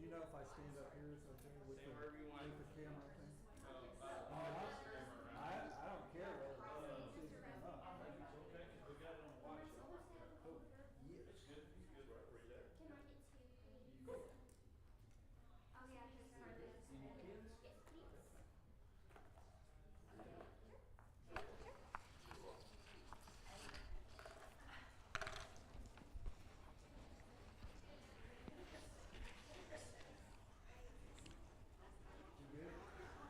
know if I stand up here, it's okay with the camera thing? I don't care whether the camera sees it or not.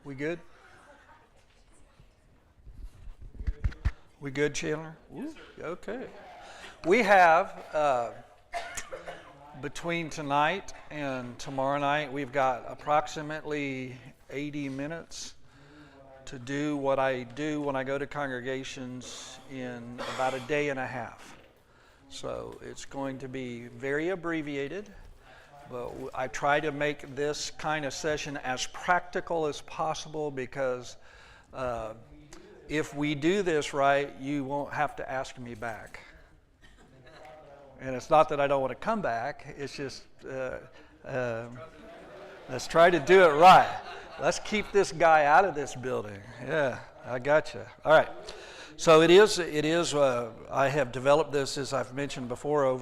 We good? We good, Chandler? Ooh, okay. We have, between tonight and tomorrow night, we've got approximately 80 minutes to do what I do when I go to congregations in about a day and a half. So it's going to be very abbreviated, but I try to make this kind of session as practical as possible because if we do this right, you won't have to ask me back. And it's not that I don't want to come back, it's just let's try to do it right. Let's keep this guy out of this building. Yeah, I got you. All right. So it is, I have developed this, as I've mentioned before,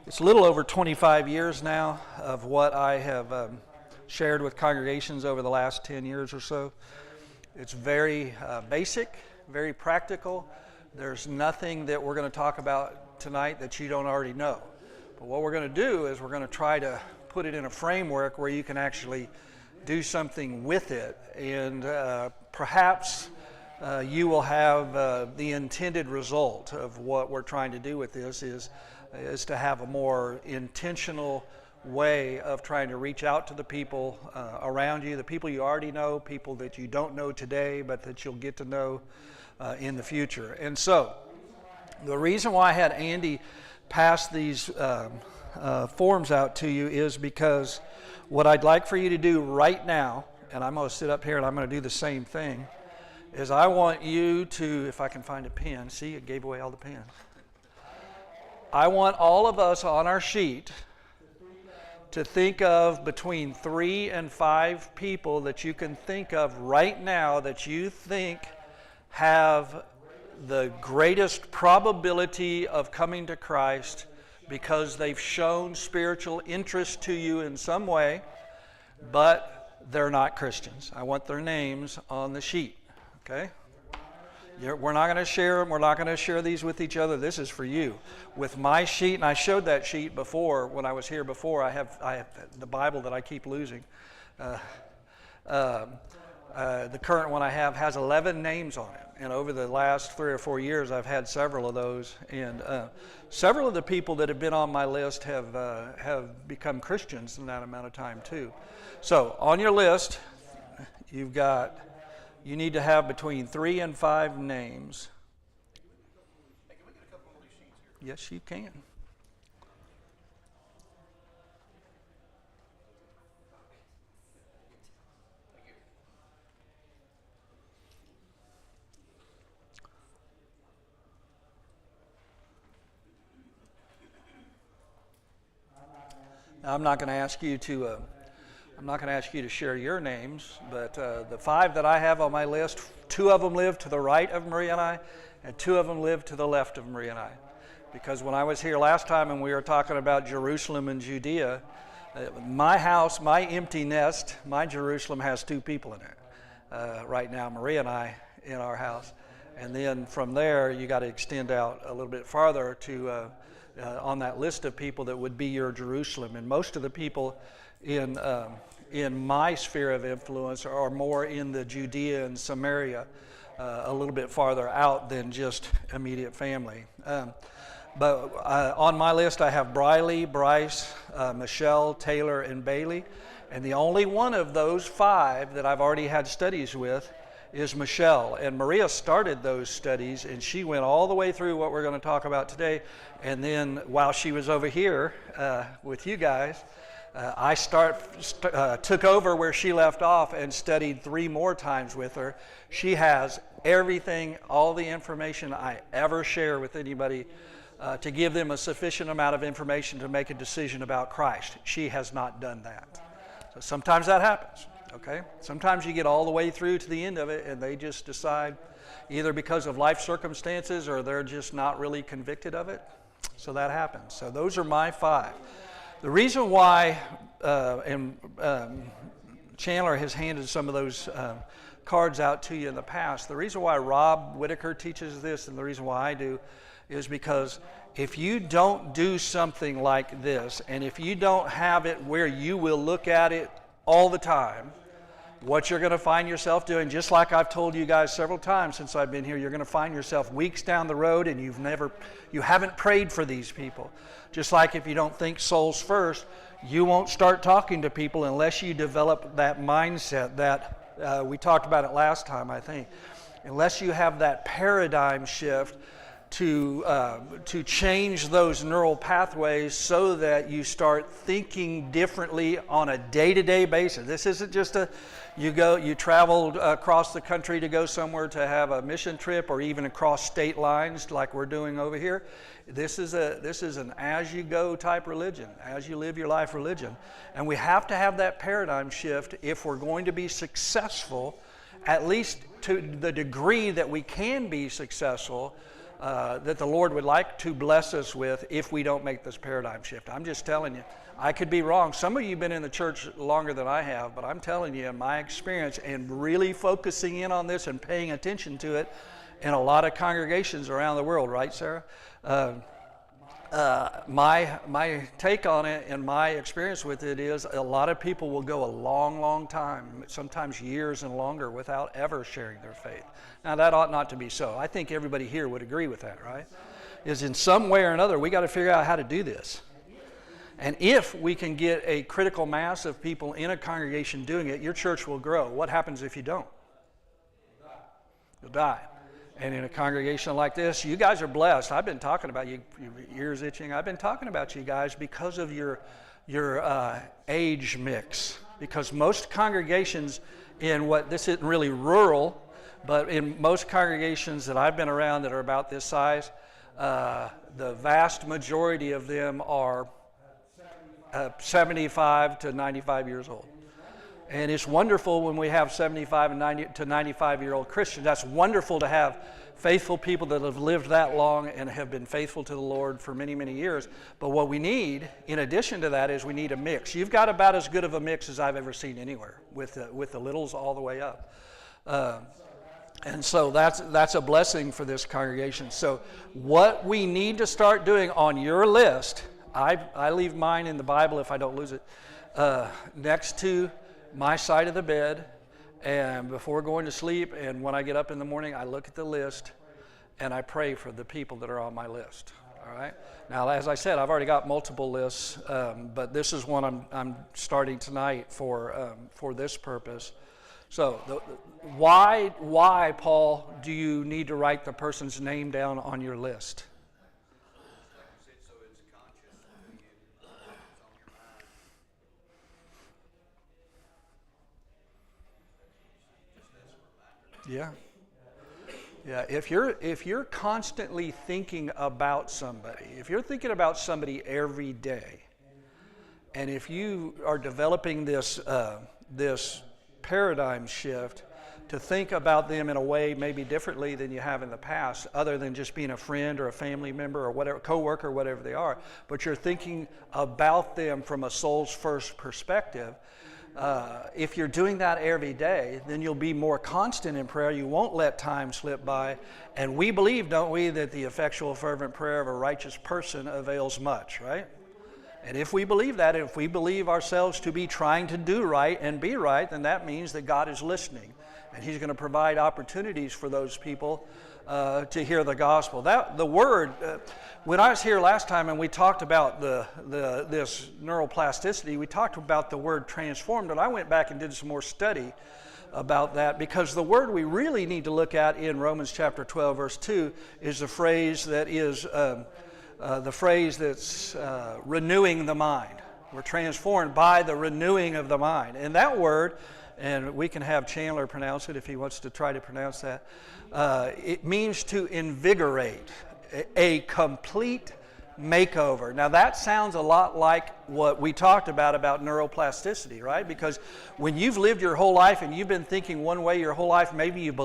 it's a little over 25 years now of what I have shared with congregations over the last 10 years or so. It's very basic, very practical. There's nothing that we're going to talk about tonight that you don't already know. But what we're going to do is we're going to try to put it in a framework where you can actually do something with it, and perhaps you will have the intended result of what we're trying to do with this is to have a more intentional way of trying to reach out to the people around you, the people you already know, people that you don't know today, but that you'll get to know in the future. And so, the reason why I had Andy pass these forms out to you is because what I'd like for you to do right now, and I'm going to sit up here and I'm going to do the same thing, is I want you to, if I can find a pen, see, it gave away all the pens. I want all of us on our sheet to think of between 3 and 5 people that you can think of right now that you think have the greatest probability of coming to Christ because they've shown spiritual interest to you in some way, but they're not Christians. I want their names on the sheet, okay? We're not going to share them. We're not going to share these with each other. This is for you. With my sheet, and I showed that sheet before when I was here before. I have the Bible that I keep losing. The current one I have has 11 names on it. And over the last 3 or 4 years, I've had several of those. And several of the people that have been on my list have become Christians in that amount of time too. So on your list, you need to have between 3 and 5 names. Hey, can we get a couple more of these sheets here? Yes, you can. I'm not going to ask you to share your names, but the 5 that I have on my list, 2 of them live to the right of Maria and I, and 2 of them live to the left of Maria and I. Because when I was here last time and we were talking about Jerusalem and Judea, my house, my empty nest, my Jerusalem has 2 people in it. Right now, Maria and I in our house. And then from there, you got to extend out a little bit farther to on that list of people that would be your Jerusalem. And most of the people in my sphere of influence are more in the Judea and Samaria, a little bit farther out than just immediate family. But on my list I have Briley, Bryce, Michelle, Taylor, and Bailey. And the only one of those 5 that I've already had studies with is Michelle. And Maria started those studies, and she went all the way through what we're going to talk about today. And then while she was over here with you guys, I took over where she left off and studied 3 more times with her. She has everything, all the information I ever share with anybody to give them a sufficient amount of information to make a decision about Christ. She has not done that. So sometimes that happens, okay? Sometimes you get all the way through to the end of it and they just decide, either because of life circumstances or they're just not really convicted of it. So that happens. So those are my 5. The reason why, Chandler has handed some of those cards out to you in the past, the reason why Rob Whitaker teaches this and the reason why I do is because if you don't do something like this, and if you don't have it where you will look at it all the time, what you're going to find yourself doing, just like I've told you guys several times since I've been here, you're going to find yourself weeks down the road and you haven't prayed for these people. Just like if you don't think souls first, you won't start talking to people unless you develop that mindset that we talked about it last time, I think. Unless you have that paradigm shift to change those neural pathways so that you start thinking differently on a day-to-day basis. This isn't just you traveled across the country to go somewhere to have a mission trip or even across state lines like we're doing over here. This is an as-you-go type religion, as you live your life religion. And we have to have that paradigm shift if we're going to be successful, at least to the degree that we can be successful, that the Lord would like to bless us with if we don't make this paradigm shift. I'm just telling you, I could be wrong. Some of you have been in the church longer than I have, but I'm telling you, in my experience and really focusing in on this and paying attention to it in a lot of congregations around the world, right, Sarah? My take on it and my experience with it is a lot of people will go a long, long time, sometimes years and longer, without ever sharing their faith. Now, that ought not to be so. I think everybody here would agree with that, right? Is in some way or another, we got to figure out how to do this. And if we can get a critical mass of people in a congregation doing it, your church will grow. What happens if you don't? You'll die. And in a congregation like this, you guys are blessed. I've been talking about you, your ears itching. I've been talking about you guys because of your age mix. Because most congregations this isn't really rural, but in most congregations that I've been around that are about this size, the vast majority of them are 75 to 95 years old. And it's wonderful when we have 75 and 90 to 95-year-old Christians. That's wonderful to have faithful people that have lived that long and have been faithful to the Lord for many, many years. But what we need, in addition to that, is we need a mix. You've got about as good of a mix as I've ever seen anywhere, with the littles all the way up. And so that's a blessing for this congregation. So what we need to start doing on your list, I leave mine in the Bible if I don't lose it, next to my side of the bed, and before going to sleep and when I get up in the morning, I look at the list and I pray for the people that are on my list. All right. Now, as I said, I've already got multiple lists, but this is one I'm starting tonight for this purpose. So, why, Paul, do you need to write the person's name down on your list? Yeah. If you're constantly thinking about somebody, if you're thinking about somebody every day, and if you are developing this paradigm shift to think about them in a way maybe differently than you have in the past, other than just being a friend or a family member or whatever, coworker, whatever they are, but you're thinking about them from a souls first perspective. If you're doing that every day, then you'll be more constant in prayer. You won't let time slip by. And we believe, don't we, that the effectual fervent prayer of a righteous person avails much, right? And if we believe that, if we believe ourselves to be trying to do right and be right, then that means that God is listening. And He's going to provide opportunities for those people to hear the gospel. The word, when I was here last time and we talked about this neuroplasticity, we talked about the word transformed, and I went back and did some more study about that, because the word we really need to look at in Romans chapter 12, verse 2 is the phrase that is renewing the mind. We're transformed by the renewing of the mind. And that word, and we can have Chandler pronounce it if he wants to try to pronounce that, it means to invigorate. a complete makeover. Now that sounds a lot like what we talked about neuroplasticity, right? Because when you've lived your whole life and you've been thinking one way your whole life, maybe you've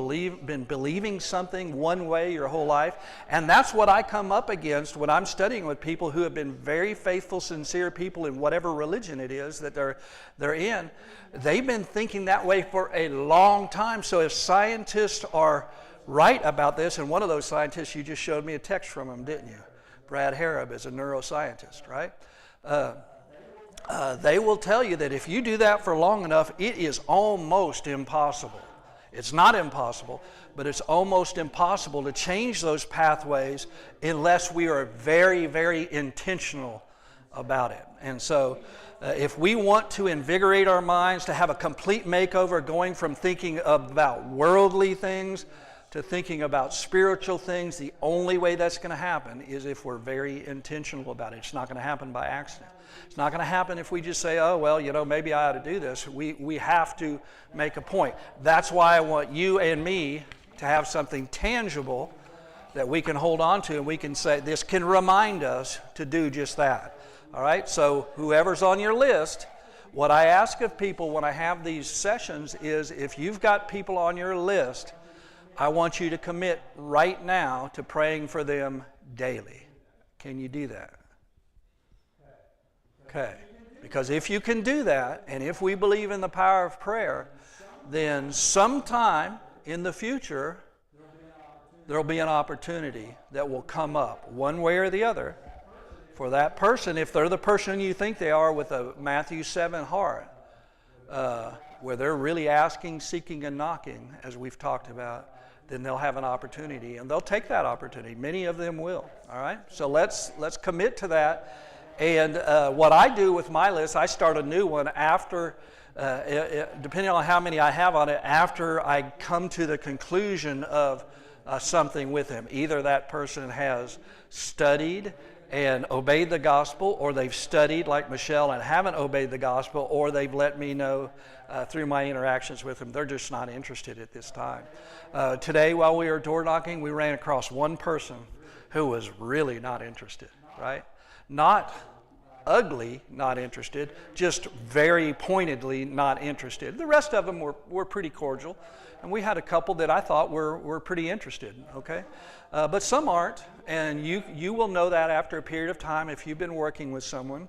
been believing something one way your whole life, and that's what I come up against when I'm studying with people who have been very faithful, sincere people in whatever religion it is that they're in. They've been thinking that way for a long time. So if scientists are right about this, and one of those scientists, you just showed me a text from him, didn't you? Brad Harrop is a neuroscientist, right? They will tell you that if you do that for long enough, it is almost impossible. It's not impossible, but it's almost impossible to change those pathways unless we are very, very intentional about it. And so if we want to invigorate our minds, to have a complete makeover, going from thinking about worldly things to thinking about spiritual things, the only way that's going to happen is if we're very intentional about it. It's not going to happen by accident. It's not going to happen if we just say, oh, well, maybe I ought to do this. We have to make a point. That's why I want you and me to have something tangible that we can hold on to, and we can say, this can remind us to do just that. All right? So whoever's on your list, what I ask of people when I have these sessions is, if you've got people on your list, I want you to commit right now to praying for them daily. Can you do that? Okay. Because if you can do that, and if we believe in the power of prayer, then sometime in the future, there will be an opportunity that will come up, one way or the other, for that person, if they're the person you think they are with a Matthew 7 heart, where they're really asking, seeking, and knocking, as we've talked about, then they'll have an opportunity, and they'll take that opportunity. Many of them will, all right? So let's commit to that. And what I do with my list, I start a new one after, depending on how many I have on it, after I come to the conclusion of something with them. Either that person has studied and obeyed the gospel, or they've studied like Michelle and haven't obeyed the gospel, or they've let me know through my interactions with them they're just not interested at this time. Today, while we were door knocking, we ran across one person who was really not interested, right? Not ugly, not interested, just very pointedly not interested. The rest of them were pretty cordial, and we had a couple that I thought were pretty interested, okay? But some aren't, and you will know that after a period of time. If you've been working with someone,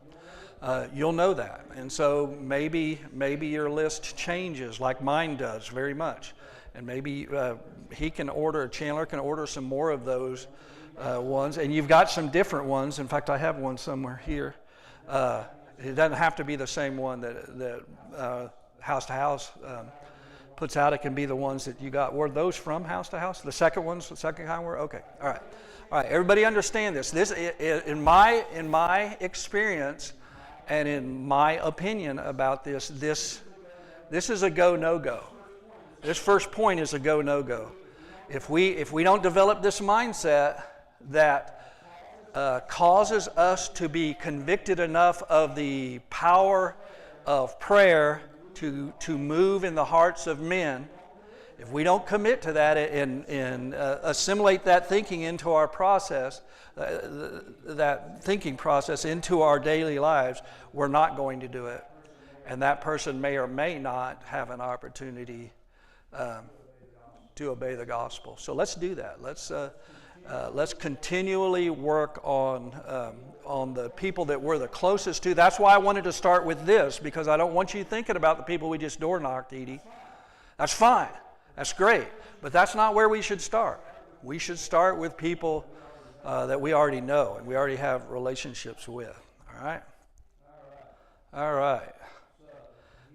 you'll know that. And so maybe your list changes like mine does very much. And maybe Chandler can order some more of those ones. And you've got some different ones. In fact, I have one somewhere here. It doesn't have to be the same one that House to House puts out. It can be the ones that you got. Were those from House to House? The second ones, the second kind were? Okay, all right. All right, everybody understand this. This, in my experience and in my opinion about this is a go, no-go. This first point is a go, no-go. If we don't develop this mindset that causes us to be convicted enough of the power of prayer to move in the hearts of men, if we don't commit to that and assimilate that thinking into our process, that thinking process into our daily lives, we're not going to do it. And that person may or may not have an opportunity to obey the gospel. So let's do that. Let's continually work on the people that we're the closest to. That's why I wanted to start with this, because I don't want you thinking about the people we just door knocked, Edie. That's fine. That's great. But that's not where we should start. We should start with people that we already know and we already have relationships with. All right? All right.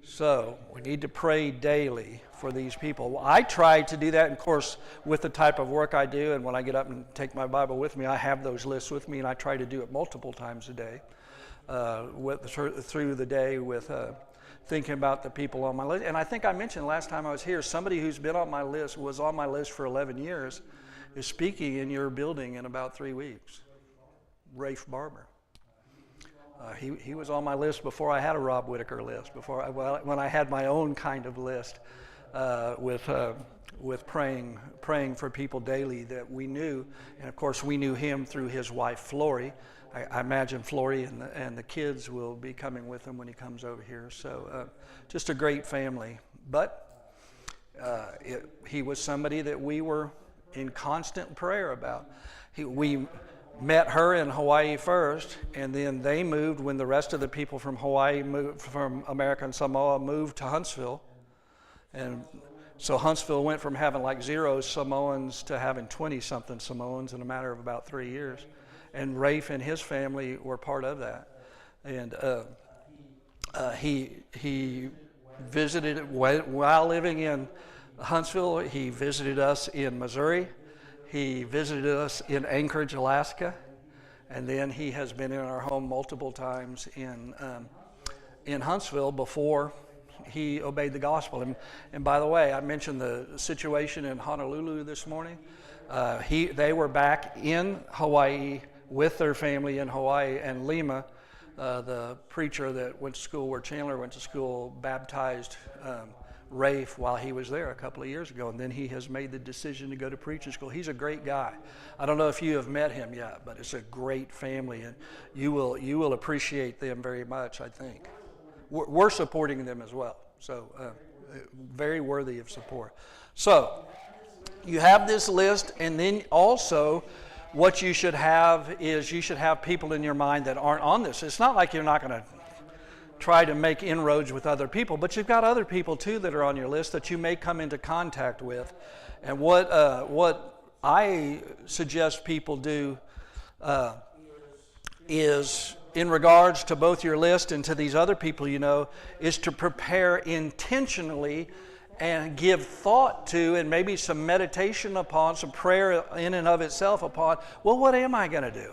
So we need to pray daily for these people. Well, I try to do that, of course, with the type of work I do, and when I get up and take my Bible with me, I have those lists with me, and I try to do it multiple times a day, through the day with thinking about the people on my list. And I think I mentioned last time I was here, somebody who's been on my list, was on my list for 11 years, is speaking in your building in about 3 weeks. Rafe Barber. He was on my list before I had a Rob Whitaker list, when I had my own kind of list. with praying for people daily that we knew, and of course we knew him through his wife Flory. I imagine Flory and the kids will be coming with him when he comes over here. So just a great family. But he was somebody that we were in constant prayer about. We met her in Hawaii first, and then they moved when the rest of the people from Hawaii moved, from American Samoa, moved to Huntsville. And so Huntsville went from having like 0 Samoans to having 20-something Samoans in a matter of about 3 years. And Rafe and his family were part of that. And he visited, while living in Huntsville, he visited us in Missouri. He visited us in Anchorage, Alaska. And then he has been in our home multiple times in Huntsville before he obeyed the gospel. And by the way, I mentioned the situation in Honolulu this morning. They were back in Hawaii with their family in Hawaii, and Lima, the preacher that went to school where Chandler went to school, baptized Rafe while he was there a couple of years ago, and then he has made the decision to go to preaching school. He's a great guy. I don't know if you have met him yet, but it's a great family, and you will appreciate them very much, I think. We're supporting them as well, so very worthy of support. So you have this list, and then also what you should have is you should have people in your mind that aren't on this. It's not like you're not going to try to make inroads with other people, but you've got other people too that are on your list that you may come into contact with. And what I suggest people do is, in regards to both your list and to these other people you know, is to prepare intentionally and give thought to, and maybe some meditation upon, some prayer in and of itself upon, well, what am I going to do?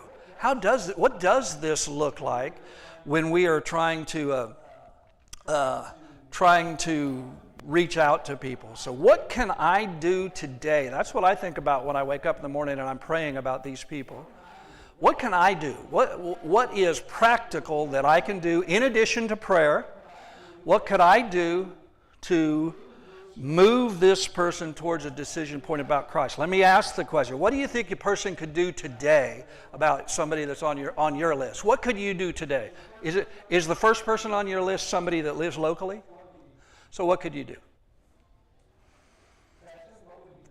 What does this look like when we are trying to reach out to people? So what can I do today? That's what I think about when I wake up in the morning and I'm praying about these people. What can I do? What is practical that I can do in addition to prayer? What could I do to move this person towards a decision point about Christ? Let me ask the question. What do you think a person could do today about somebody that's on your list? What could you do today? Is the first person on your list somebody that lives locally? So what could you do?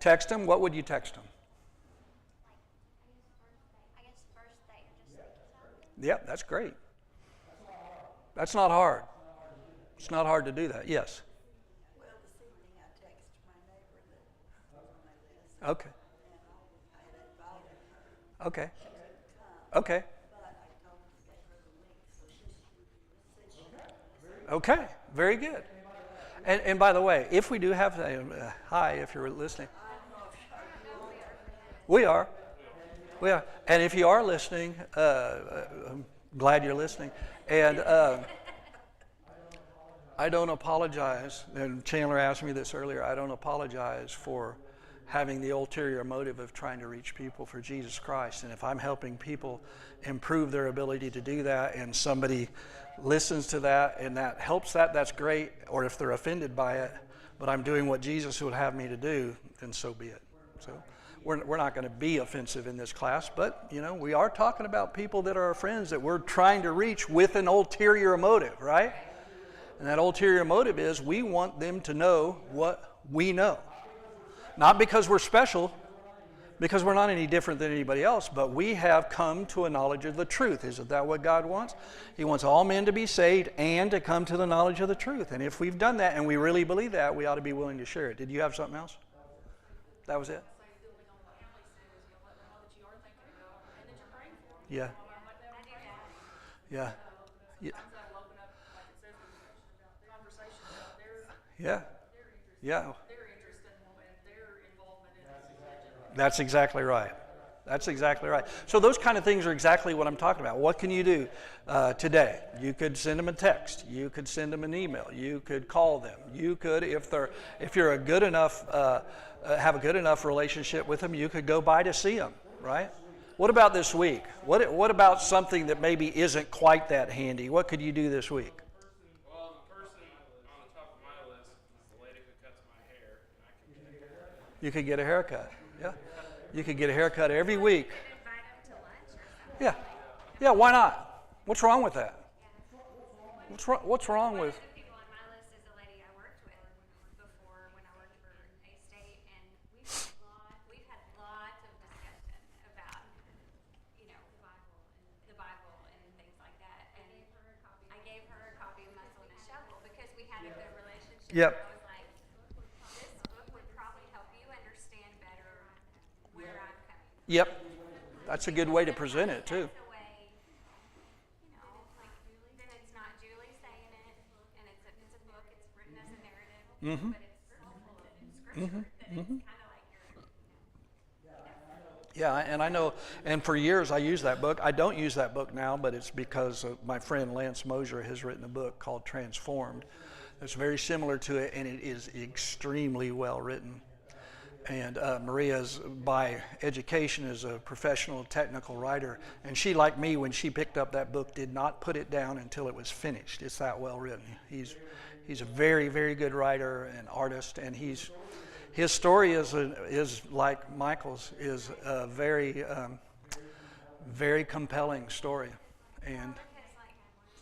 Text them? What would you text them? Yeah, that's great. That's not hard. It's not hard to do that. Yes. Well, this evening I texted my neighbor that was on my list. Okay. And I had invited her. Okay. She couldn't come. Okay. But I told her to get her the link so she could. Okay. Very good. And by the way, if we do have hi, if you're listening. We are. We are. And if you are listening, I'm glad you're listening. And I don't apologize, and Chandler asked me this earlier, I don't apologize for having the ulterior motive of trying to reach people for Jesus Christ. And if I'm helping people improve their ability to do that, and somebody listens to that and that helps that, that's great. Or if they're offended by it, but I'm doing what Jesus would have me to do, then so be it. So we're not going to be offensive in this class, but you know, we are talking about people that are our friends that we're trying to reach with an ulterior motive, right? And that ulterior motive is we want them to know what we know. Not because we're special, because we're not any different than anybody else, but we have come to a knowledge of the truth. Isn't that what God wants? He wants all men to be saved and to come to the knowledge of the truth. And if we've done that and we really believe that, we ought to be willing to share it. Did you have something else? That was it? Yeah. Yeah. Yeah. Yeah. Yeah. That's exactly right. That's exactly right. So those kind of things are exactly what I'm talking about. What can you do today? You could send them a text. You could send them an email. You could call them. You could, if you're a good enough, have a good enough relationship with them, you could go by to see them, right? What about this week? What about something that maybe isn't quite that handy? What could you do this week? Well, the person on the top of my list is the lady who cuts my hair. You could get a haircut. Yeah. You could get a haircut every week. Invite them to lunch or something. Yeah. Yeah, why not? What's wrong with that? What's wrong with? One of the people on my list is a lady I worked with before when I worked for A-State, and we've had lots of discussion about, the Bible and things like that. And I gave her a copy of Muscle and a Shovel because we had a good relationship. Yep. I was like, this book would probably help you understand better where I'm coming from. Yep. That's a good way to present it too. That's the way, like, then it's not Julie saying it, and it's a book, it's written as a narrative, but it's scripture, then it's kind of like Yeah, and I know, and for years I used that book. I don't use that book now, but it's because my friend Lance Mosier has written a book called Transformed. It's very similar to it, and it is extremely well written. And Maria's, by education, is a professional technical writer. And she, like me, when she picked up that book, did not put it down until it was finished. It's that well written. He's a very, very good writer and artist, and his story is like Michael's, is a very, very compelling story. And because, like,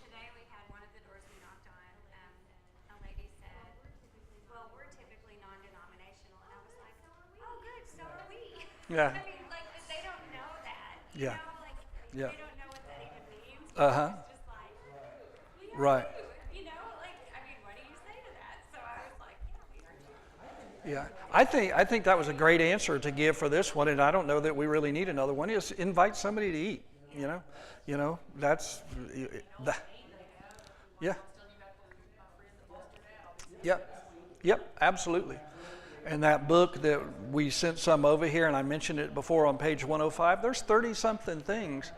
today we had one of the doors we knocked on, a lady said, well, we're typically non-denominational, and I was like, oh, good, so are we. Yeah. I mean, like, but they don't know that. Yeah. Like, Yeah. they don't know what that even means. Uh-huh. It's just like, we are Right. you, like, I mean, what do you say to that? So I was like, we are too. Yeah, I think that was a great answer to give for this one, and I don't know that we really need another one. Is invite somebody to eat. That's that. Yeah. Yep, absolutely. And that book that we sent some over here, and I mentioned it before on page 105, there's 30-something things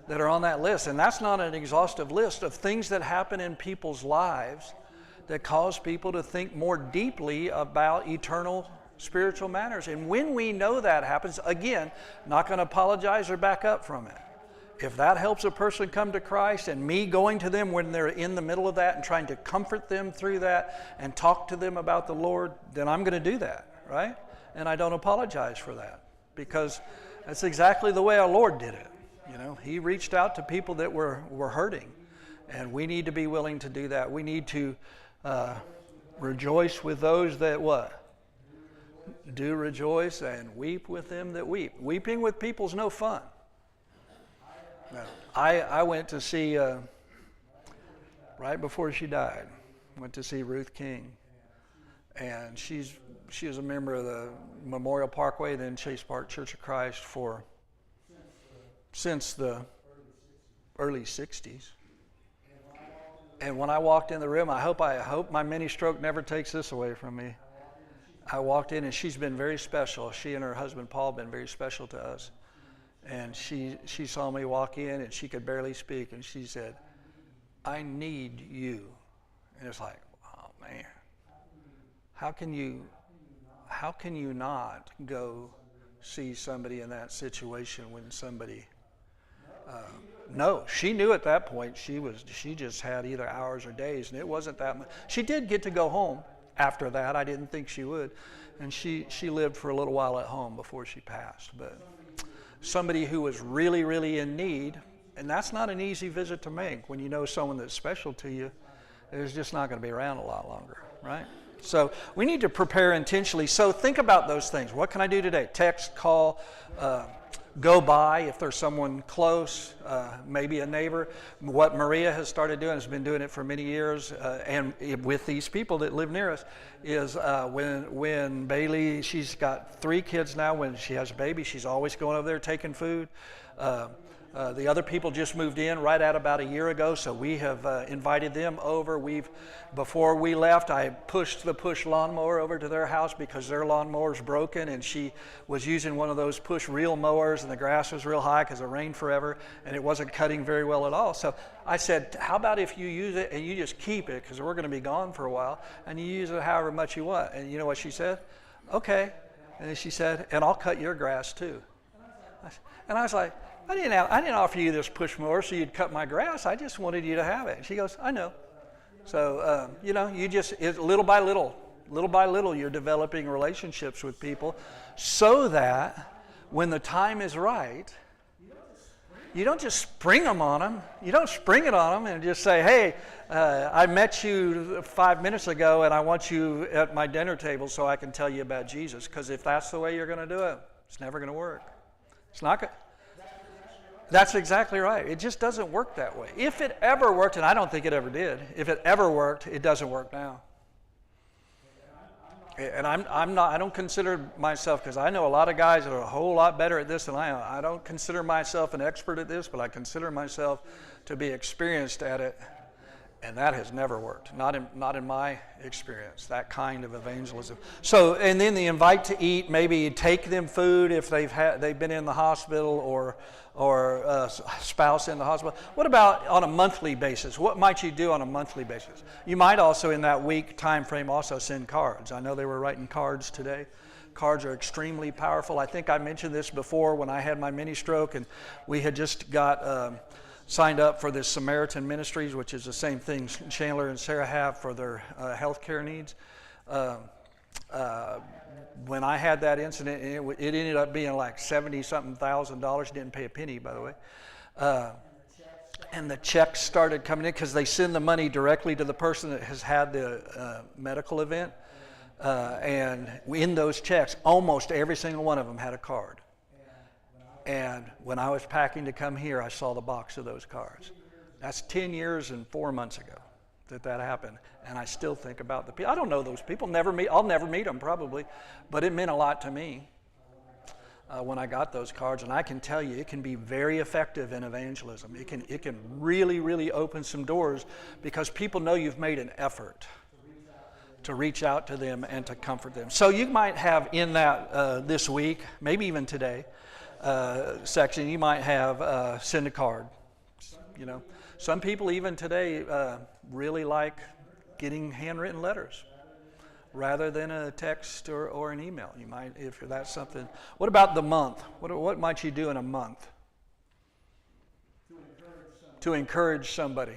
that are on that list. And that's not an exhaustive list of things that happen in people's lives that cause people to think more deeply about eternal spiritual matters. And when we know that happens, again, not going to apologize or back up from it. If that helps a person come to Christ, and me going to them when they're in the middle of that and trying to comfort them through that and talk to them about the Lord, then I'm going to do that, right? And I don't apologize for that, because that's exactly the way our Lord did it. He reached out to people that were hurting, and we need to be willing to do that. We need to rejoice with those that what? Do rejoice, and weep with them that weep. Weeping with people's no fun. No. I went to see, right before she died, went to see Ruth King. And she was a member of the Memorial Parkway, then Chase Park Church of Christ since the early 60s. And when I walked in the room, I hope my mini stroke never takes this away from me. I walked in, and she's been very special. She and her husband Paul have been very special to us. And she saw me walk in, and she could barely speak, and she said, I need you. And it's like, oh man, how can you not go see somebody in that situation when somebody no, she knew at that point she just had either hours or days, and it wasn't that much. She did get to go home after that. I didn't think she would, and she lived for a little while at home before she passed. But somebody who was really, really in need, and that's not an easy visit to make when you know someone that's special to you is just not going to be around a lot longer, right? So we need to prepare intentionally. So think about those things. What can I do today? Text, call, go by if there's someone close, maybe a neighbor. What Maria has started doing, has been doing it for many years, and with these people that live near us, is when Bailey, she's got 3 kids now. When she has a baby, she's always going over there taking food. The other people just moved in right at about a year ago, so we have invited them over. Before we left, I pushed the push lawnmower over to their house because their lawnmower's broken, and she was using one of those push reel mowers, and the grass was real high because it rained forever, and it wasn't cutting very well at all. So I said, how about if you use it and you just keep it, because we're going to be gone for a while, and you use it however much you want. And you know what she said? Okay. And then she said, and I'll cut your grass too. And I was like, I didn't offer you this push mower so you'd cut my grass. I just wanted you to have it. She goes, I know. So, you just little by little, Little by little, you're developing relationships with people so that when the time is right, you don't just spring them on them. You don't spring it on them and just say, hey, I met you 5 minutes ago and I want you at my dinner table so I can tell you about Jesus. Because if that's the way you're going to do it, it's never going to work. It's not going to. That's exactly right. It just doesn't work that way. If it ever worked, and I don't think it ever did, if it ever worked, it doesn't work now. And I don't consider myself, because I know a lot of guys that are a whole lot better at this than I am. I don't consider myself an expert at this, but I consider myself to be experienced at it. And that has never worked, not in my experience, that kind of evangelism. So, and then the invite to eat, maybe take them food if they've been in the hospital or a spouse in the hospital. What about on a monthly basis? What might you do on a monthly basis? You might also in that week time frame also send cards. I know they were writing cards today. Cards are extremely powerful. I think I mentioned this before when I had my mini stroke, and we had just got signed up for this Samaritan Ministries, which is the same thing Chandler and Sarah have for their health care needs. When I had that incident, it ended up being like $70-something thousand. Didn't pay a penny, by the way. And the checks started coming in because they send the money directly to the person that has had the medical event. And in those checks, almost every single one of them had a card. And when I was packing to come here, I saw the box of those cards. That's 10 years and 4 months ago that happened. And I still think about the people. I don't know those people. I'll never meet them probably. But it meant a lot to me when I got those cards. And I can tell you, it can be very effective in evangelism. It can really, really open some doors because people know you've made an effort to reach out to them and to comfort them. So you might have in that this week, maybe even today, section, you might have send a card. You know, some people even today really like getting handwritten letters rather than a text or an email. You might, if that's something. What about the month? What might you do in a month to encourage somebody?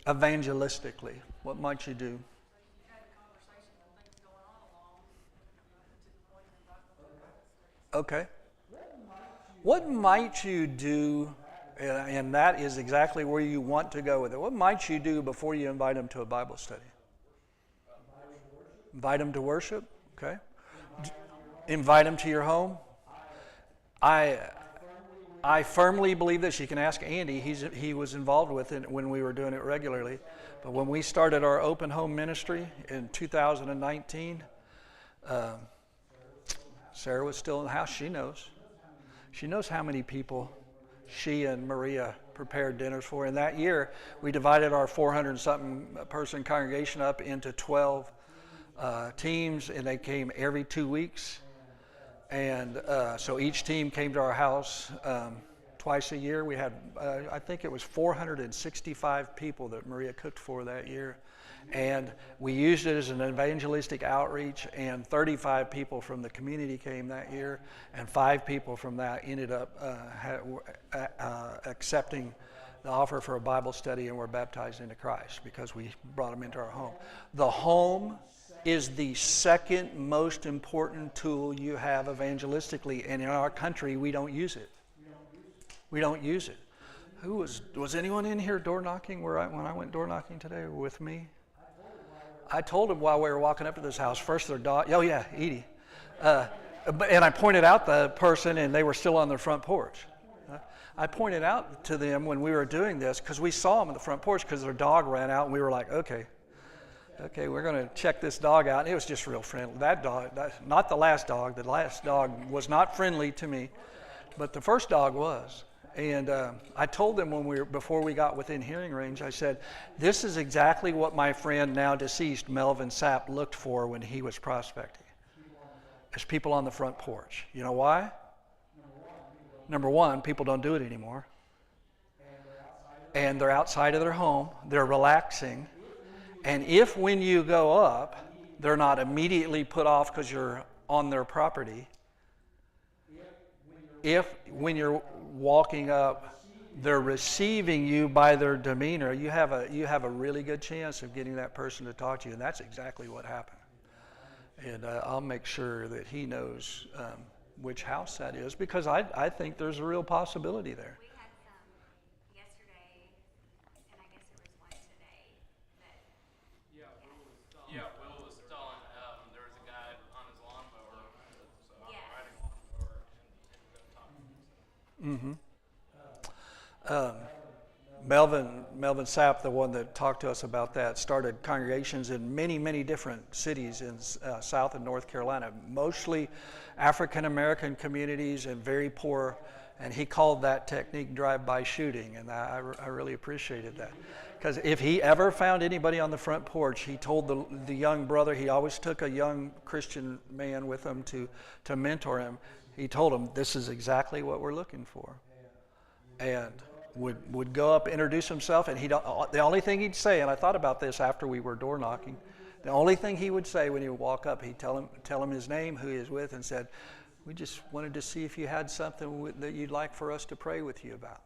Evangelistically, what might you do? Okay. What might you do, and that is exactly where you want to go with it. What might you do before you invite them to a Bible study? Invite them to worship? Okay. Invite them to your home? I firmly believe this. You can ask Andy. He was involved with it when we were doing it regularly. But when we started our open home ministry in 2019, Sarah was still in the house. She knows. She knows how many people she and Maria prepared dinners for. And that year, we divided our 400-something person congregation up into 12 teams, and they came every 2 weeks. And so each team came to our house twice a year. We had, I think it was 465 people that Maria cooked for that year. And we used it as an evangelistic outreach, and 35 people from the community came that year, and 5 people from that ended up accepting the offer for a Bible study and were baptized into Christ because we brought them into our home. The home is the second most important tool you have evangelistically, and in our country, we don't use it. We don't use it. Was anyone in here door knocking when I went door knocking today with me? I told him while we were walking up to this house, first their dog, oh yeah, Edie. And I pointed out the person, and they were still on their front porch. I pointed out to them when we were doing this, because we saw them on the front porch because their dog ran out, and we were like, okay, we're going to check this dog out. And it was just real friendly. That dog, not the last dog was not friendly to me, but the first dog was. And I told them before we got within hearing range, I said, this is exactly what my friend, now deceased, Melvin Sapp, looked for when he was prospecting. It's people on the front porch. You know why? Number one, people don't do it anymore. And they're outside of their home. They're relaxing. And if when you go up, they're not immediately put off because you're on their property, if when you're walking up they're receiving you by their demeanor, you have a really good chance of getting that person to talk to you, and that's exactly what happened. And I'll make sure that he knows which house that is, because I think there's a real possibility there. We had some yesterday, and I guess there was one today that. Will was telling there was a guy on his lawnmower, Yes. riding lawnmower, and ended up talking to him. Melvin Sapp, the one that talked to us about that, started congregations in many, many different cities in South and North Carolina, mostly African American communities and very poor. And he called that technique drive-by shooting, and I really appreciated that. Because if he ever found anybody on the front porch, he told the young brother, he always took a young Christian man with him to mentor him. He told him, this is exactly what we're looking for. And would go up, introduce himself, and the only thing he'd say, and I thought about this after we were door knocking, the only thing he would say when he would walk up, he'd tell him his name, who he is with, and said, we just wanted to see if you had something that you'd like for us to pray with you about.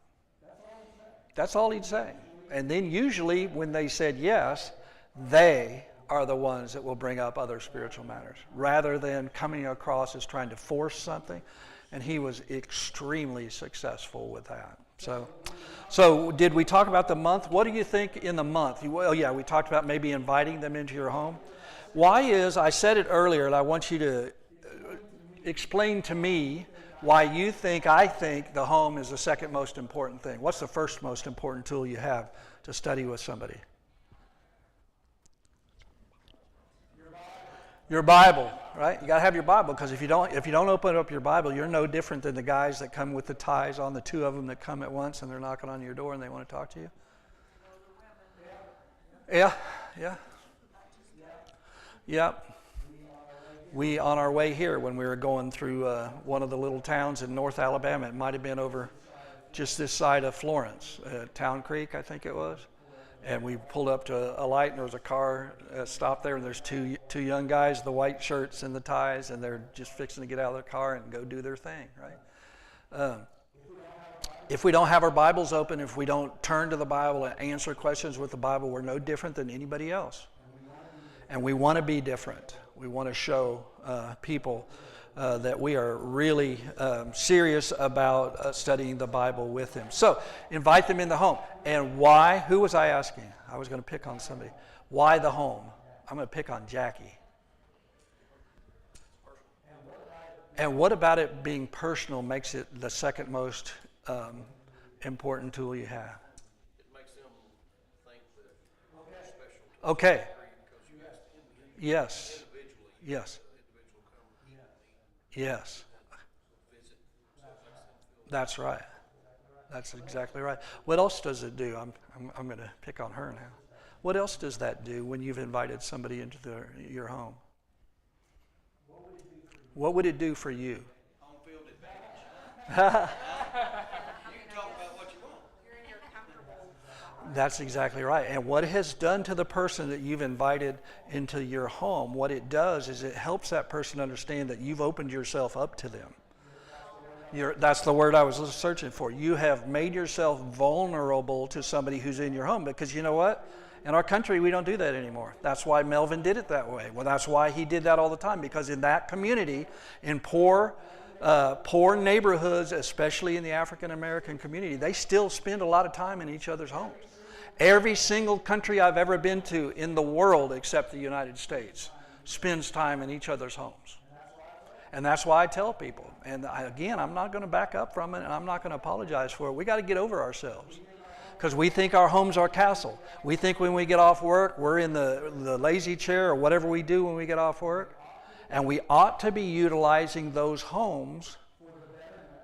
That's all he'd say. And then usually when they said yes, they are the ones that will bring up other spiritual matters, rather than coming across as trying to force something. And he was extremely successful with that. So did we talk about the month? What do you think in the month? Well, yeah, we talked about maybe inviting them into your home. I said it earlier, and I want you to explain to me why I think the home is the second most important thing. What's the first most important tool you have to study with somebody? Your Bible, right? You got to have your Bible, because if you don't open up your Bible, you're no different than the guys that come with the ties on, the two of them that come at once and they're knocking on your door and they want to talk to you. Yeah. We, on our way here, when we were going through one of the little towns in North Alabama, it might have been over just this side of Florence, Town Creek, I think it was. And we pulled up to a light, and there was a car stopped there, and there's two young guys, the white shirts and the ties, and they're just fixing to get out of their car and go do their thing, right? If we don't have our Bibles open, if we don't turn to the Bible and answer questions with the Bible, we're no different than anybody else. And we want to be different. We want to show people that we are really serious about studying the Bible with them. So invite them in the home. And why? Who was I asking? I was going to pick on somebody. Why the home? I'm going to pick on Jackie. And what about it being personal makes it the second most important tool you have? It makes them think that you're special. Okay. Because you asked him Yes. individually. Yes. Individual come Yes. visit. So it makes them feel That's right. That's exactly right. What else does it do? I'm going to pick on her now. What else does that do when you've invited somebody into your home? What would it do for you? home field advantage. You can talk about what you want. You're in your comfortable spot. That's exactly right. And what it has done to the person that you've invited into your home, what it does is it helps that person understand that you've opened yourself up to them. That's the word I was searching for. You have made yourself vulnerable to somebody who's in your home, because you know what? In our country, we don't do that anymore. That's why Melvin did it that way. Well, that's why he did that all the time, because in that community, in poor neighborhoods, especially in the African American community, they still spend a lot of time in each other's homes. Every single country I've ever been to in the world except the United States spends time in each other's homes. And that's why I tell people, and again, I'm not going to back up from it, and I'm not going to apologize for it. We got to get over ourselves, because we think our home's our castle. We think when we get off work, we're in the lazy chair or whatever we do when we get off work, and we ought to be utilizing those homes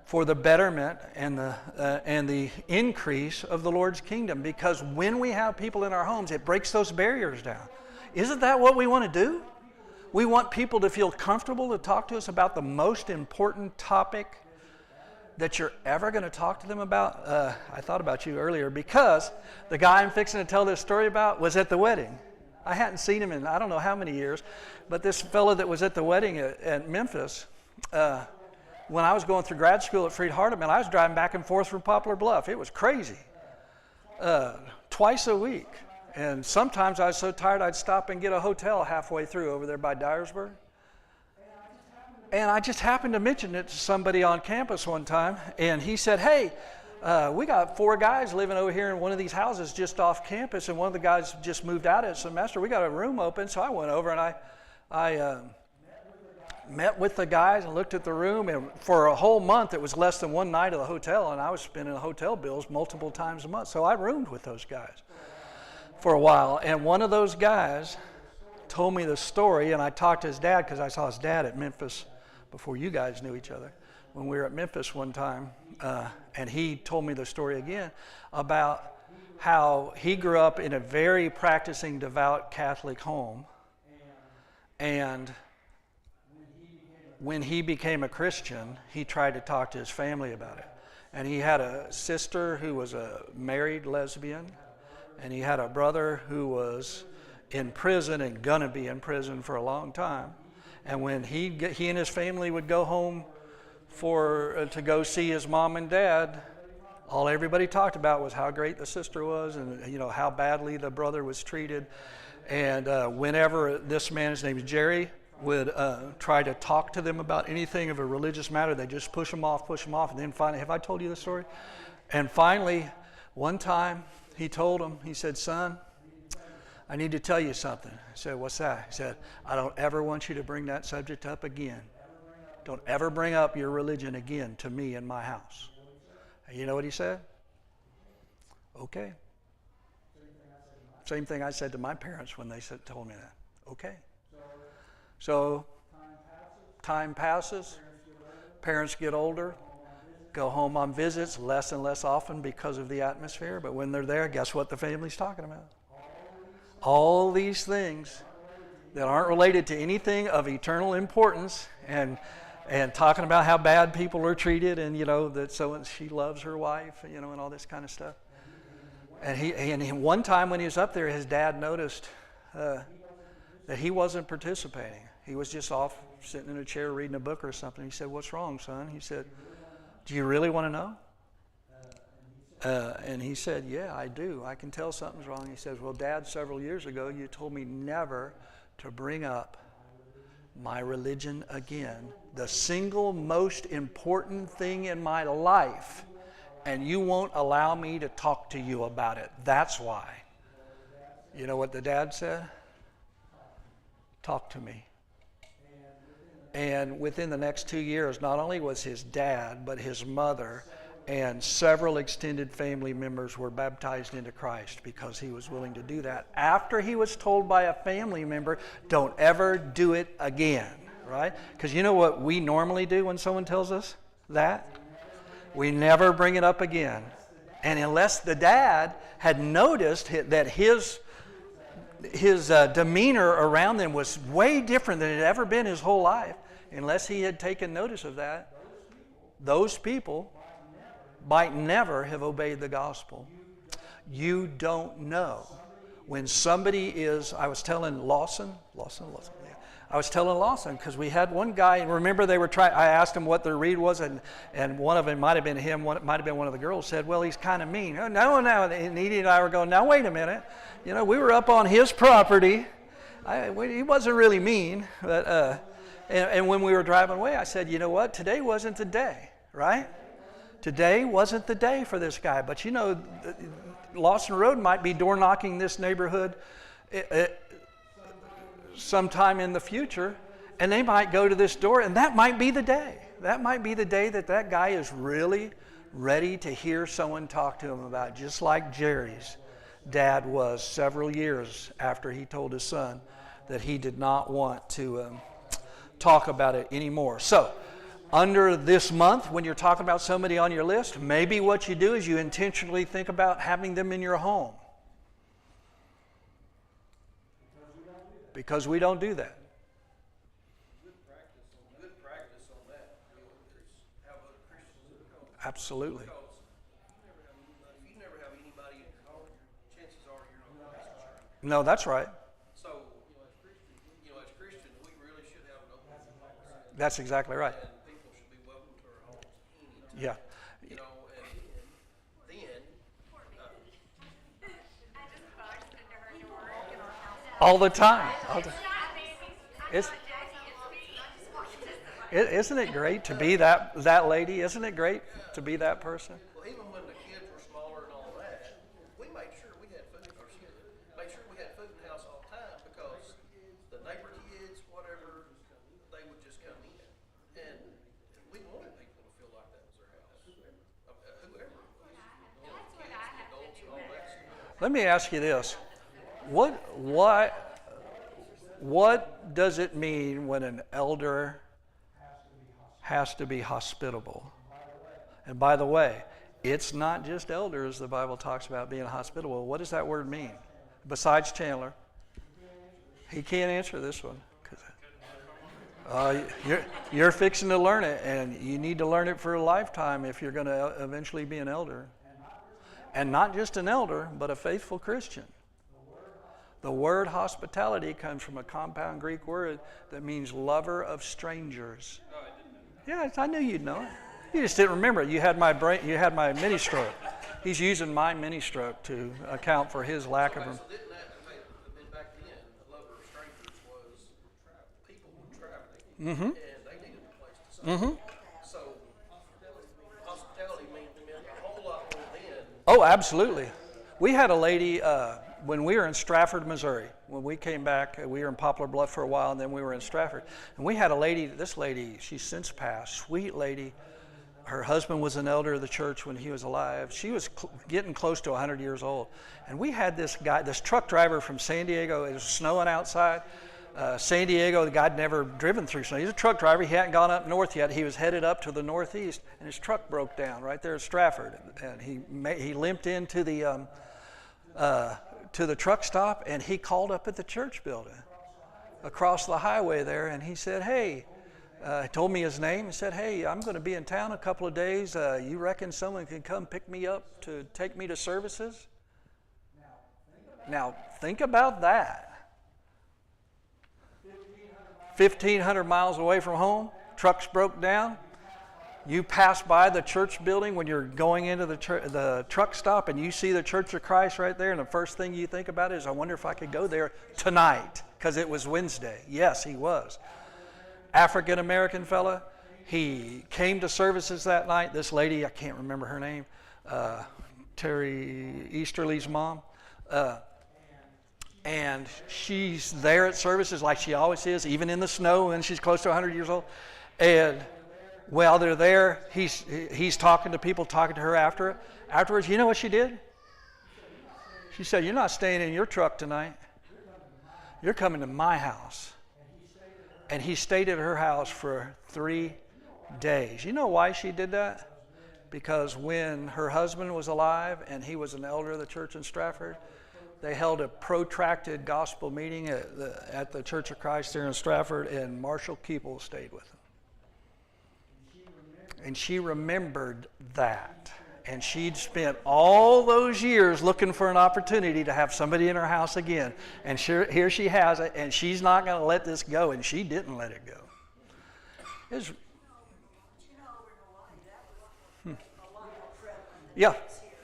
for the betterment and the increase of the Lord's kingdom. Because when we have people in our homes, it breaks those barriers down. Isn't that what we want to do? We want people to feel comfortable to talk to us about the most important topic that you're ever going to talk to them about. I thought about you earlier, because the guy I'm fixing to tell this story about was at the wedding. I hadn't seen him in I don't know how many years, but this fellow that was at the wedding at Memphis, when I was going through grad school at Freed-Hardeman, I was driving back and forth from Poplar Bluff. It was crazy. Twice a week. And sometimes I was so tired I'd stop and get a hotel halfway through over there by Dyersburg. And I just happened to mention it to somebody on campus one time, and he said, hey, we got 4 guys living over here in one of these houses just off campus, and one of the guys just moved out at semester. We got a room open, so I went over and I met with the guys and looked at the room, and for a whole month it was less than one night of the hotel, and I was spending hotel bills multiple times a month. So I roomed with those guys for a while, and one of those guys told me the story, and I talked to his dad because I saw his dad at Memphis before you guys knew each other, when we were at Memphis one time, and he told me the story again about how he grew up in a very practicing, devout Catholic home, and when he became a Christian, he tried to talk to his family about it. And he had a sister who was a married lesbian, and he had a brother who was in prison and gonna be in prison for a long time. And when he and his family would go home to go see his mom and dad, all everybody talked about was how great the sister was, and how badly the brother was treated. And whenever this man, his name is Jerry, would try to talk to them about anything of a religious matter, they just push him off, and then finally, have I told you the story? And finally, one time, he told him, he said, son, I need to tell you something. I said, what's that? He said, I don't ever want you to bring that subject up again. Don't ever bring up your religion again to me in my house. And you know what he said? Okay. Same thing I said to my parents when they told me that. Okay. So time passes, parents get older, go home on visits less and less often because of the atmosphere, but when they're there, guess what the family's talking about? All these things that aren't related to anything of eternal importance, and talking about how bad people are treated, and that she loves her wife, and all this kind of stuff. And one time when he was up there, his dad noticed that he wasn't participating. He was just off sitting in a chair reading a book or something. He said, what's wrong, son? He said, do you really want to know? And he said, yeah, I do. I can tell something's wrong. He says, well, Dad, several years ago, you told me never to bring up my religion again, the single most important thing in my life, and you won't allow me to talk to you about it. That's why. You know what the dad said? Talk to me. And within the next 2 years, not only was his dad, but his mother and several extended family members were baptized into Christ because he was willing to do that after he was told by a family member, don't ever do it again, right? Because you know what we normally do when someone tells us that? We never bring it up again. And unless the dad had noticed that his demeanor around them was way different than it had ever been his whole life, unless he had taken notice of that, those people might never have obeyed the gospel. You don't know. When somebody is, I was telling Lawson, because we had one guy, and remember I asked him what their read was, and one of them might have been him, it might have been one of the girls, said, well, he's kind of mean. Oh, no, and Edie and I were going, now wait a minute. We were up on his property. He wasn't really mean, but and when we were driving away, I said, you know what, today wasn't the day, right? Today wasn't the day for this guy, but Lawson Road might be door knocking this neighborhood sometime in the future, and they might go to this door, and that might be the day. That might be the day that guy is really ready to hear someone talk to him about, just like Jerry's dad was several years after he told his son that he did not want to talk about it anymore. So, under this month, when you're talking about somebody on your list, maybe what you do is you intentionally think about having them in your home. Because we don't do that. Good practice on that is have other Christians in the home. Absolutely. Because if you never have anybody in your home, chances are you're not going to church. No, that's right. So, as Christians, we really should have an open house. That's exactly right. And people should be welcome to Yeah. You know, and then, I just barged into her door in our house. All the time. All the- It's, It's isn't it great to be that lady? Isn't it great to be that person? well, even when the kids were smaller and all that, we made sure we had food, or she made sure we had food in the house all the time because the neighbor kids, whatever, they would just come in. And we wanted people to feel like that was their house. Whoever it was. You know, kids, adults, and all that stuff. Let me ask you this. What does it mean when an elder has to be hospitable? And by the way, it's not just elders the Bible talks about being hospitable. What does that word mean? Besides Chandler. He can't answer this one. You're fixing to learn it, and you need to learn it for a lifetime if you're going to eventually be an elder. And not just an elder, but a faithful Christian. The word hospitality comes from a compound Greek word that means lover of strangers. Yeah, I knew you'd know it. You just didn't remember it. You had my mini stroke. He's using my mini stroke to account for his lack of. So didn't that, then back then, the lover of strangers was people were traveling and they needed a place to stay. So hospitality meant a whole lot more then. Oh, absolutely. We had a lady when we were in Stratford, Missouri. When we came back, we were in Poplar Bluff for a while, and then we were in Stratford. And we had a lady. This lady, she's since passed. Sweet lady. Her husband was an elder of the church when he was alive. She was getting close to 100 years old. And we had this guy, this truck driver from San Diego. It was snowing outside. San Diego, the guy had never driven through snow. He's a truck driver. He hadn't gone up north yet. He was headed up to the northeast, and his truck broke down right there at Stratford. And he limped into the truck stop, and he called up at the church building across the highway there, and he said, hey, he told me his name and said, hey, I'm going to be in town a couple of days. You reckon someone can come pick me up to take me to services? Now, think about that. 1,500 miles away from home, trucks broke down. You pass by the church building when you're going into the truck stop, and you see the Church of Christ right there, and the first thing you think about is, I wonder if I could go there tonight, because it was Wednesday. Yes, he was. African-American fella. He came to services that night. This lady, I can't remember her name, Terry Easterly's mom. And she's there at services like she always is, even in the snow, and she's close to 100 years old. And while they're there, he's talking to people, talking to her afterwards. You know what she did? She said, you're not staying in your truck tonight. You're coming to my house. And he stayed at her house for 3 days. You know why she did that? Because when her husband was alive and he was an elder of the church in Stratford, they held a protracted gospel meeting at the Church of Christ there in Stratford, and Marshall Keeble stayed with him. And she remembered that. And she'd spent all those years looking for an opportunity to have somebody in her house again. And here she has it, and she's not going to let this go, and she didn't let it go. Yeah.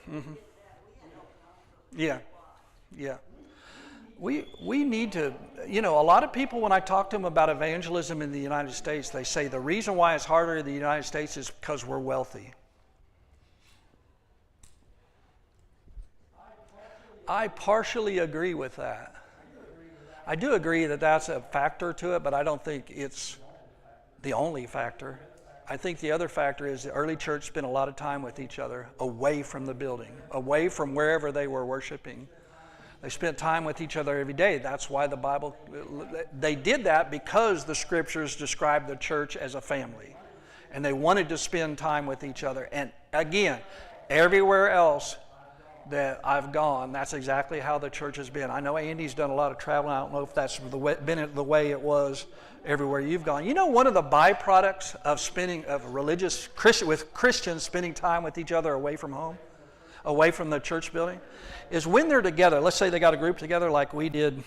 Mm-hmm. Yeah. Yeah. We need to, a lot of people, when I talk to them about evangelism in the United States, they say the reason why it's harder in the United States is because we're wealthy. I partially agree with that. I do agree that that's a factor to it, but I don't think it's the only factor. I think the other factor is the early church spent a lot of time with each other, away from the building, away from wherever they were worshiping. They spent time with each other every day. That's why the Bible, they did that because the scriptures describe the church as a family. And they wanted to spend time with each other. And again, everywhere else that I've gone, that's exactly how the church has been. I know Andy's done a lot of traveling. I don't know if that's been the way it was everywhere you've gone. One of the byproducts of Christians spending time with each other away from home, away from the church building, is when they're together, let's say they got a group together like we did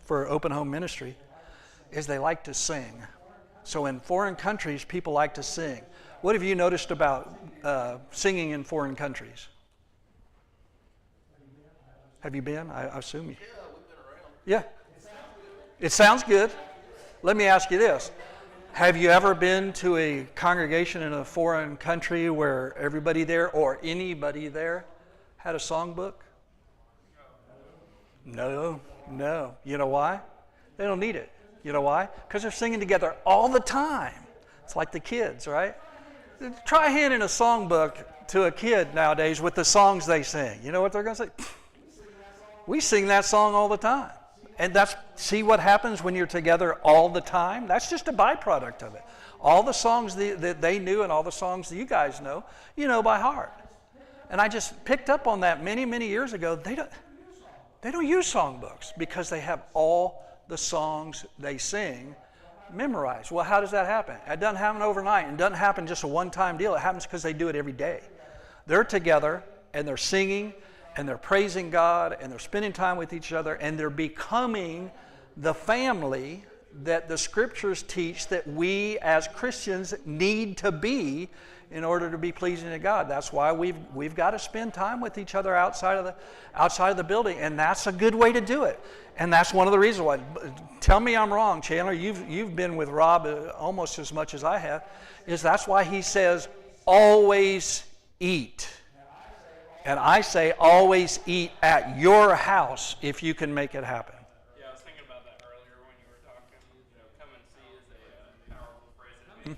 for Open Home Ministry, is they like to sing. So in foreign countries, people like to sing. What have you noticed about singing in foreign countries? Have you been? I assume you. Yeah, we've been around. Yeah. It sounds good. Let me ask you this. Have you ever been to a congregation in a foreign country where everybody there or anybody there had a songbook? No. You know why? They don't need it. You know why? Because they're singing together all the time. It's like the kids, right? Try handing a songbook to a kid nowadays with the songs they sing. You know what they're going to say? We sing that song all the time. And see what happens when you're together all the time? That's just a byproduct of it. All the songs that they knew and all the songs that you guys know, you know by heart. And I just picked up on that many, many years ago. They don't use songbooks because they have all the songs they sing memorized. Well, how does that happen? It doesn't happen overnight. It doesn't happen just a one-time deal. It happens because they do it every day. They're together and they're singing and they're praising God and they're spending time with each other and they're becoming the family that the scriptures teach that we as Christians need to be in order to be pleasing to God. That's why we've got to spend time with each other outside of the building, and that's a good way to do it. And that's one of the reasons why. Tell me I'm wrong, Chandler. You've been with Rob almost as much as I have. That's why he says always eat. And I say always eat at your house if you can make it happen. Yeah, I was thinking about that earlier when you were talking. Come and see is a powerful phrase.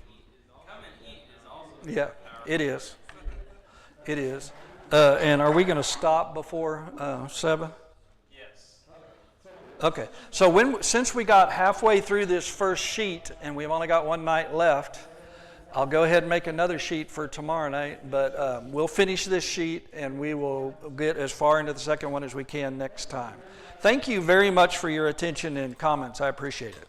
Come and eat is also Yeah, it is. It is. And are we going to stop before 7? Yes. Okay. So since we got halfway through this first sheet and we've only got one night left, I'll go ahead and make another sheet for tomorrow night, but we'll finish this sheet and we will get as far into the second one as we can next time. Thank you very much for your attention and comments. I appreciate it.